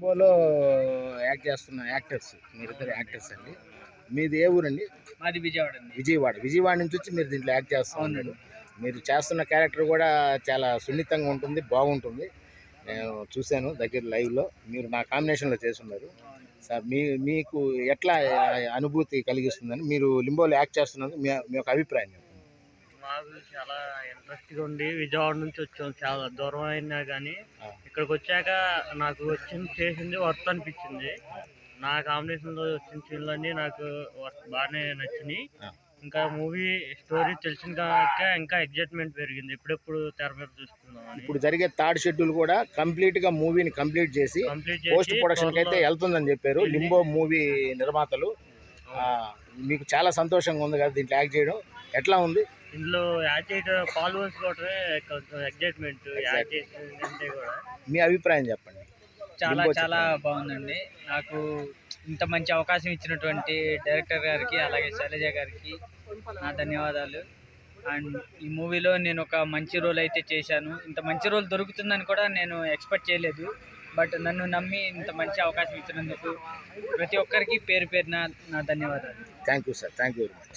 లింబోలో act చేస్తున్న actors, మీరిద్దరు actors అండి. మీది ఏ ఊరండి? మాది విజయవాడ అండి. విజయవాడ నుంచి వచ్చి మీరు దీంట్లో యాక్ట్ చేస్తూ ఉన్నాడు. మీరు చేస్తున్న క్యారెక్టర్ కూడా చాలా సున్నితంగా ఉంటుంది, బాగుంటుంది. నేను చూశాను దగ్గర లైవ్లో. మీరు నా కాంబినేషన్లో చేస్తున్నారు సార్. మీకు ఎట్లా అనుభూతి కలిగిస్తుందని మీరు లింబోలో యాక్ట్ చేస్తున్నందుకు మీ యొక్క అభిప్రాయం చెప్పండి. మాకు చాలా ఇంట్రెస్ట్గా ఉండి విజయవాడ నుంచి వచ్చాం. చాలా దూరం అయినా కానీ ఇక్కడికి వచ్చాక నాకు చేసింది వర్త్ అనిపించింది. నా కాంబినేషన్లో వచ్చిన సీన్లన్నీ నాకు బాగానే నచ్చినాయి. ఇంకా మూవీ స్టోరీ తెలిసిన కాక ఇంకా ఎగ్జైట్మెంట్ పెరిగింది. ఎప్పుడెప్పుడు తెర మీద చూసుకుందాం. ఇప్పుడు జరిగే థర్డ్ షెడ్యూల్ కూడా కంప్లీట్గా మూవీని కంప్లీట్ చేసి పోస్ట్ ప్రొడక్షన్కి అయితే వెళ్తుందని చెప్పారు లింబో మూవీ నిర్మాతలు. మీకు చాలా సంతోషంగా ఉంది కదా దీంట్లో యాక్ట్ చేయడం? ఎట్లా ఉంది? ఇందులో యాక్ట్ చేయడం పాల్గొనకపోవడమే కొంచెం ఎగ్జైట్మెంట్. యాక్ట్ చేసిందంటే కూడా మీ అభిప్రాయం చెప్పండి. చాలా బాగుందండి. నాకు ఇంత మంచి అవకాశం ఇచ్చినటువంటి డైరెక్టర్ గారికి అలాగే శైలజ గారికి నా ధన్యవాదాలు. అండ్ ఈ మూవీలో నేను ఒక మంచి రోల్ అయితే చేశాను. ఇంత మంచి రోల్ దొరుకుతుందని కూడా నేను ఎక్స్పెక్ట్ చేయలేదు. బట్ నన్ను నమ్మి ఇంత మంచి అవకాశం ఇచ్చినందుకు ప్రతి ఒక్కరికి పేరు పేరున నా ధన్యవాదాలు. Thank you sir. Thank you very much.